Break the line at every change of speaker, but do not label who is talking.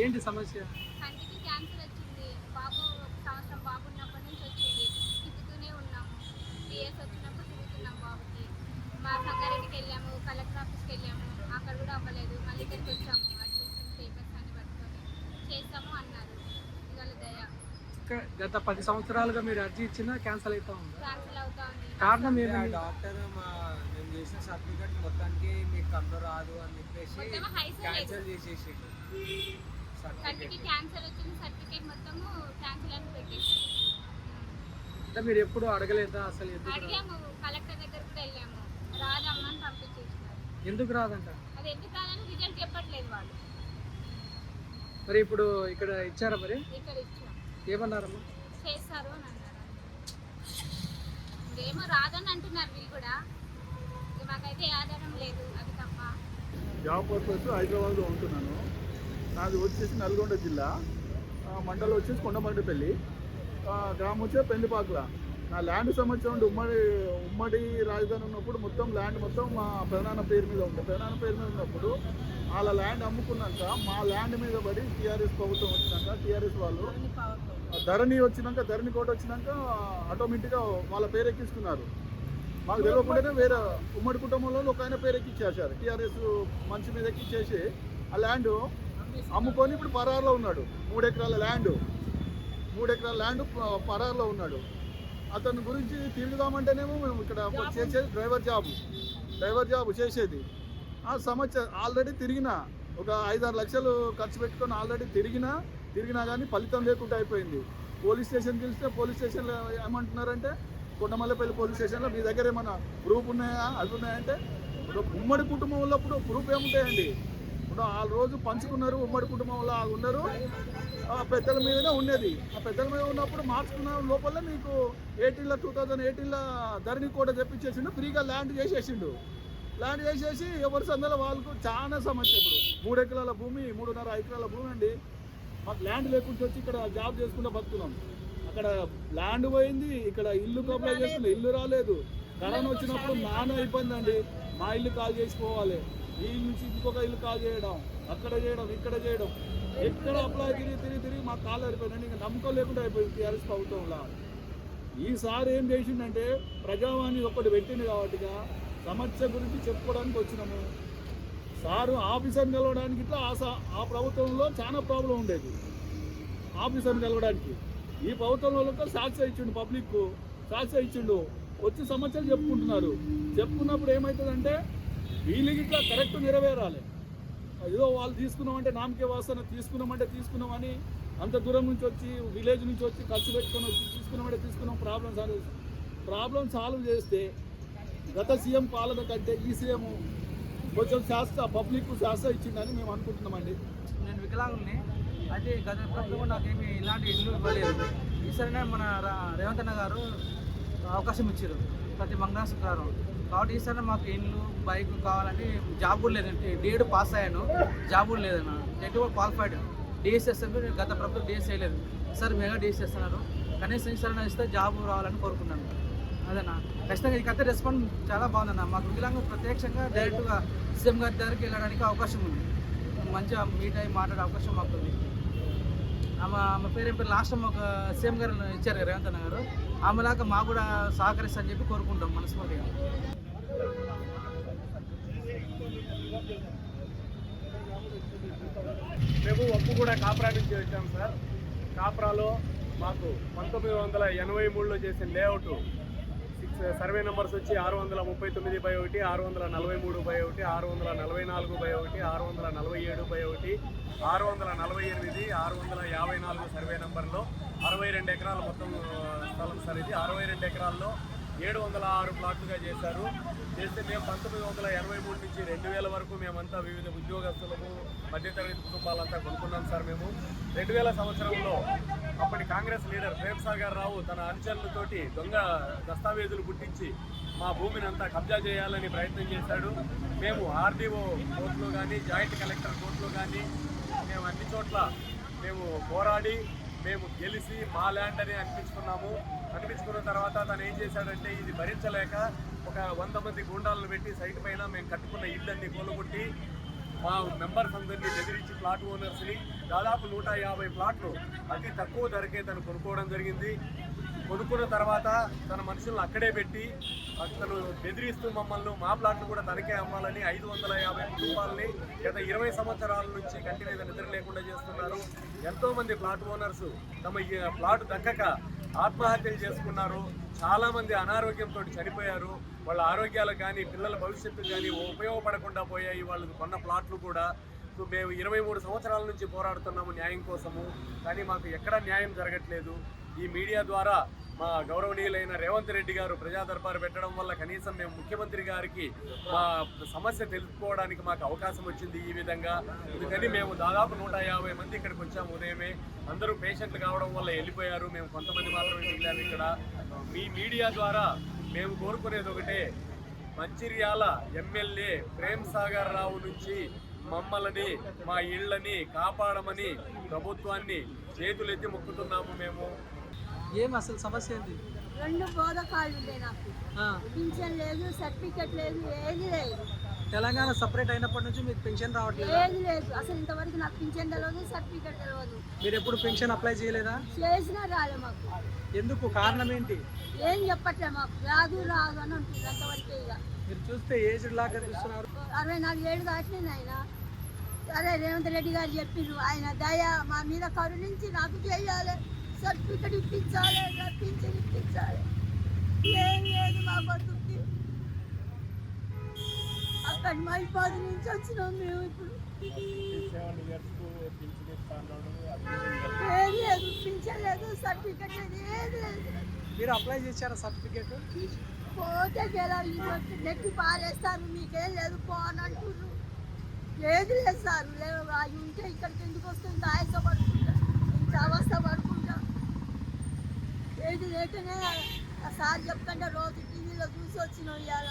ఏంటి సమస్య?
కంటికి క్యాన్సర్ వచ్చింది. బాబు ఒక సంవత్సరం బాబు ఉన్నప్పటి నుంచి వచ్చింది. తిప్పుతూనే ఉన్నాము. 3 ఇయర్స్ వచ్చినప్పుడు తిరుగుతున్నాం బాబుకి. మా సంగారెడ్డికి వెళ్ళాము, కలెక్టర్ ఆఫీస్కి వెళ్ళాము, అక్కడ కూడా అవ్వలేదు. మళ్ళీ ఇక్కడికి వచ్చాము. అడ్మిషన్ పేపర్స్ అన్ని పట్టుకొని చేస్తాము అన్నారు. ఇవాళ దయ.
గత 10 సంవత్సరాలుగా మీరు అర్జీ ఇచ్చినా క్యాన్సిల్ అవుతా ఉంది.
క్యాన్సల్ అవుతా ఉంది.
కారణం ఏమి?
డాక్టర్ మేము చేసిన సర్టిఫికెట్ మొత్తానికి మీకు కన్ను రాదు అని చెప్పేసి
మొత్తం హై
క్యాన్సిల్ చేసేసిండు.
కంటికి క్యాన్సర్ వచ్చింది, సర్టిఫికేట్ మొత్తము క్యాన్సిల్ అని పెట్టేసారు.
అంటే మీరు ఎప్పుడు అడగలేదా అసలు?
అడిగాము, కలెక్టర్ దగ్గర కూడా వెళ్ళాము. రాదమ్మని పంపించేసినారు.
ఎందుకు రాదంట?
అది ఎందుకు రాదని రిజల్ట్ చెప్పట్లేదు వాళ్ళు.
మరి ఇప్పుడు ఇక్కడ ఇచ్చారా? మరి
ఇక్కడ ఇచ్చాం.
ఏమన్నారమ్మా?
చేస్తారు అని అన్నారు. ఇంకేమో రాదని అంటున్నారు వీళ్ళు కూడా. మాకైతే ఏ ఆధారం లేదు, అది తప్ప.
జాబ్ పర్పస్ హైదరాబాద్లో ఉంటున్నాను. నాది వచ్చేసి నల్గొండ జిల్లా, మండలం వచ్చేసి కొండమండపల్లి, గ్రామం వచ్చే పెళ్లిపాకుల. నా ల్యాండ్ సమస్య ఉండి ఉమ్మడి రాజధాని ఉన్నప్పుడు మొత్తం ల్యాండ్ మొత్తం మా ప్రధాన పేరు మీద ఉంది. ప్రధాన పేరు మీద ఉన్నప్పుడు వాళ్ళ ల్యాండ్ అమ్ముకున్నాక మా ల్యాండ్ మీద పడి టీఆర్ఎస్ ప్రభుత్వం వచ్చినాక టీఆర్ఎస్ వాళ్ళు ధరణి వచ్చినాక, ధరణి కోట వచ్చినాక ఆటోమేటిక్గా వాళ్ళ పేరు ఎక్కిస్తున్నారు. మాకు తెలియకుండానే వేరే ఉమ్మడి కుటుంబంలో ఒక ఆయన పేరు ఎక్కిచ్చేసారు. టీఆర్ఎస్ మనిషి మీద ఎక్కిచ్చేసి ఆ ల్యాండ్ అమ్ముకొని ఇప్పుడు పరారులో ఉన్నాడు. 3 ఎకరాల ల్యాండ్ పరారులో ఉన్నాడు. అతని గురించి తిరుగుదామంటేనేమో మేము ఇక్కడ చేసేది డ్రైవర్ జాబ్ చేసేది. ఆ సమస్య ఆల్రెడీ తిరిగినా, ఒక 5-6 లక్షలు ఖర్చు పెట్టుకొని ఆల్రెడీ తిరిగినా కానీ ఫలితం లేకుండా అయిపోయింది. పోలీస్ స్టేషన్కి వెళ్తే పోలీస్ స్టేషన్లో ఏమంటున్నారంటే, కొండమల్లపల్లి పోలీస్ స్టేషన్లో మీ దగ్గర ఏమన్నా ప్రూఫ్ ఉన్నాయా, అది ఉన్నాయంటే, ఉమ్మడి కుటుంబం ఉన్నప్పుడు ప్రూఫ్ ఏముంటాయండి? ఇప్పుడు ఆ రోజు పంచుకున్నారు, ఉమ్మడి కుటుంబంలో ఉన్నారు, ఆ పెద్దల మీదనే ఉన్నది. ఆ పెద్దల మీద ఉన్నప్పుడు మార్చుకున్న లోపల మీకు 2018లో ధరణి కూడా తెప్పించేసిండు, ఫ్రీగా ల్యాండ్ చేసేసిండు. ల్యాండ్ చేసేసి ఎవరి సందల వాళ్ళకు చాలా సమస్య. ఇప్పుడు 3 ఎకరాల భూమి, 3.5 ఎకరాల భూమి అండి. మాకు ల్యాండ్ లేకుండా వచ్చి ఇక్కడ జాబ్ చేసుకుంటూ బతుకున్నాం. అక్కడ ల్యాండ్ పోయింది, ఇక్కడ ఇల్లు అప్లై చేసుకున్నాం, ఇల్లు రాలేదు. కరోనా వచ్చినప్పుడు నాన్న ఇబ్బంది అండి. మా ఇల్లు కాల్ చేసుకోవాలి, ఈ నుంచి ఇంకొక ఇల్లు కాల్ చేయడం, అక్కడ చేయడం, ఇక్కడ చేయడం, ఎక్కడ అప్లై తిరిగి మా కాళ్ళు అయిపోయిందండి. ఇంకా నమ్మకం లేకుండా అయిపోయింది టీఆర్ఎస్ ప్రభుత్వంలో. ఈసారి ఏం చేసిందంటే, ప్రజావాణి ఒకటి పెట్టింది కాబట్టిగా సమస్య గురించి చెప్పుకోవడానికి వచ్చినాము. సారు ఆఫీసర్ని కలవడానికి ఇట్లా ఆ ప్రభుత్వంలో చాలా ప్రాబ్లం ఉండేది ఆఫీసర్ని కలవడానికి. ఈ ప్రభుత్వంలో సాక్షి ఇచ్చిండు, పబ్లిక్ సాక్షి ఇచ్చిండు, వచ్చి సమస్యలు చెప్పుకుంటున్నారు. చెప్పుకున్నప్పుడు ఏమవుతుందంటే, వీళ్ళకి ఇట్లా కరెక్ట్ నెరవేరాలి. ఏదో వాళ్ళు తీసుకున్నామంటే నామకే వాసన తీసుకున్నామని అంత దూరం నుంచి వచ్చి, విలేజ్ నుంచి వచ్చి ఖర్చు పెట్టుకొని వచ్చి తీసుకున్నాం. ప్రాబ్లం సాల్వ్ చేస్తే గత సీఎం పాలన కంటే ఈ సీఎం కొంచెం పబ్లిక్ శాస్త్ర ఇచ్చిందని మేము అనుకుంటున్నామండి.
నేను వికలాంగుల్ని, అయితే గత ప్రభుత్వం నాకేమి ఇలాంటి ఇల్లు ఇవ్వలేదు. ఈసారి మన రేవంత్ అన్న గారు అవకాశం ఇచ్చారు ప్రతి మంగళ శుక్రవారం. కాబట్టి ఈసారి మాకు ఇల్లు, బైక్ కావాలంటే జాబ్ కూడా లేదండి. డేట్ పాస్ అయ్యాను, జాబ్ కూడా లేదన్న. ఎటువంటి క్వాలిఫైడ్ డిఎస్ఎస్ గత ప్రభుత్వం డిఎస్ చేయలేదు. ఈసారి మెగా డిఎస్ చేస్తున్నారు. కనీసం ఈసారి ఇస్తే జాబ్ రావాలని కోరుకున్నాను. అదేనా ఖచ్చితంగా ఇకైతే రెస్పాన్స్ చాలా బాగుందన్న. మాకు వికలాంగ ప్రత్యక్షంగా డైరెక్ట్గా సీఎం గారి దగ్గరికి వెళ్ళడానికి అవకాశం ఉంది. మంచిగా మీట్ అయ్యి మాట్లాడే అవకాశం మాకు ఉంది. ఆమె పేరు లాస్ట్ టైం ఒక సీఎం గారు ఇచ్చారు రేవంత్ అన్న గారు. ఆమెలాగా మాకు కూడా సహకరిస్తని చెప్పి కోరుకుంటాం మనస్ఫూర్తిగా.
మేము ఒప్పు కూడా కాప్రా నుంచి వచ్చాం సార్. కాప్రాలో మాకు 1983లో చేసిన లేఅవుట్ సర్వే నెంబర్స్ వచ్చి 639/1, 643/1, 644/1, 647/1, 648, 654 సర్వే నెంబర్లో 62 ఎకరాలు మొత్తం స్థలం సార్. ఇది 62 ఎకరాల్లో 706 ప్లాట్లుగా చేశారు. చేస్తే మేము 1983 నుంచి 2000 వరకు మేమంతా వివిధ ఉద్యోగస్తులము, మధ్యతరగతి కుటుంబాలంతా కొనుక్కున్నాం సార్. మేము 2000 సంవత్సరంలో అప్పటి కాంగ్రెస్ లీడర్ ప్రేమ్సాగర్ రావు తన అనుచరులతోటి దొంగ దస్తావేజులు పుట్టించి మా భూమిని అంతా కబ్జా చేయాలని ప్రయత్నం చేశాడు. మేము ఆర్డీఓ కోర్టులో కానీ, జాయింట్ కలెక్టర్ కోర్టులో కానీ మేము అన్ని చోట్ల మేము పోరాడి మేము గెలిచి మా ల్యాండ్ అని అనిపించుకున్న తర్వాత తను ఏం చేశాడంటే, ఇది భరించలేక ఒక 100 మంది గూండాలను పెట్టి సైట్ పైన మేము కట్టుకున్న ఇళ్ళన్నీ కూలగొట్టి మా మెంబర్స్ అందరినీ బెదిరించి ప్లాట్ ఓనర్స్ని దాదాపు 150 ప్లాట్లు అతి తక్కువ ధరకే తను కొనుక్కోవడం జరిగింది. కొనుక్కున్న తర్వాత తన మనుషులను అక్కడే పెట్టి తను బెదిరిస్తూ మమ్మల్ని మా ప్లాట్లు కూడా తనకే అమ్మాలని 550 కుటుంబాలని గత 20 సంవత్సరాల నుంచి కంటి మీద నిద్ర లేకుండా చేస్తున్నారు. ఎంతోమంది ప్లాట్ ఓనర్స్ తమ ప్లాట్ దక్కక ఆత్మహత్యలు చేసుకున్నారు. చాలామంది అనారోగ్యంతో చనిపోయారు. వాళ్ళ ఆరోగ్యాలు కానీ పిల్లల భవిష్యత్తు కానీ ఉపయోగపడకుండా పోయాయి వాళ్ళు కొన్న ప్లాట్లు కూడా. సో మేము 23 సంవత్సరాల నుంచి పోరాడుతున్నాము న్యాయం కోసము, కానీ మాకు ఎక్కడా న్యాయం జరగట్లేదు. ఈ మీడియా ద్వారా మా గౌరవనీయులైన రేవంత్ రెడ్డి గారు ప్రజా దర్బారు పెట్టడం వల్ల కనీసం మేము ముఖ్యమంత్రి గారికి మా సమస్య తెలుసుకోవడానికి మాకు అవకాశం వచ్చింది ఈ విధంగా. అందుకని మేము దాదాపు 150 మంది ఇక్కడికి వచ్చాము ఉదయమే. అందరూ పేషెంట్లు కావడం వల్ల వెళ్ళిపోయారు. మేము కొంతమంది మాత్రమే మిగిలాము ఇక్కడ. మీ మీడియా ద్వారా మేము కోరుకునేది ఒకటే, మంచిర్యాల ఎమ్మెల్యే ప్రేమ్ సాగర్ రావు నుంచి మమ్మల్ని మా ఇళ్ళని కాపాడమని ప్రభుత్వాన్ని చేతులెత్తి మొక్కుతున్నాము మేము.
ఏం అసలు సమస్య ఏంది?
2 బోధకాలు ఉండే నాకు.
ఆ,
పింఛన్ లేదు, సర్టిఫికెట్ లేదు, ఏది లేదు.
తెలంగాణ సపరేట్ అయినప్పటి నుంచి మీకు పెన్షన్ రావట్లేదు.
ఏది లేదు అసలు. ఇంతవరకు నాకు పింఛన్ తెలియదు, సర్టిఫికెట్ తెలియదు.
మీరు ఎప్పుడు పెన్షన్ అప్లై చేయలేదా?
చేసినా రాలే మాకు.
ఎందుకు? కారణం ఏంటి?
ఏం చెప్పట్లే మాకు. రాదు రాదు అని ఉంటుంది అంతవరకే. ఇక
మీరు చూస్తే ఏజ్డ్ లాగా కనిపిస్తున్నారు.
64 ఏళ్ళు దాటినాయి ఆయన. సరే రేవంత్ రెడ్డి గారు చెప్పిండ్రు, ఆయన దయ మా మీద కరుణించి నాకు చేయాలి, సర్టిఫికెట్ ఇప్పించాలి, పింఛన్ ఇప్పించాలి. ఏం లేదు మా బతుకి. అక్కడ మైపాది నుంచి వచ్చినాం మేము. ఇప్పుడు ఏది లేదు, పింఛన్ లేదు, సర్టిఫికెట్ లేదు, ఏది లేదు.
మీరు అప్లై చేశారా సర్టిఫికేట్?
పోతే గెలాలి నెట్టి పారేస్తారు, మీకేం లేదు పో అని అంటున్నారు. ఏది లేదు సార్. లేవు అవి ఉంటే ఇక్కడికి ఎందుకు వస్తుంది? ఆయాస పడుకుంటా, ఇంత అవస్థ పడుకుంటా. ఏది లేకనే ఆ సార్ చెప్తుంటే రోజు టీవీలో చూసి వచ్చినాం ఇవాళ.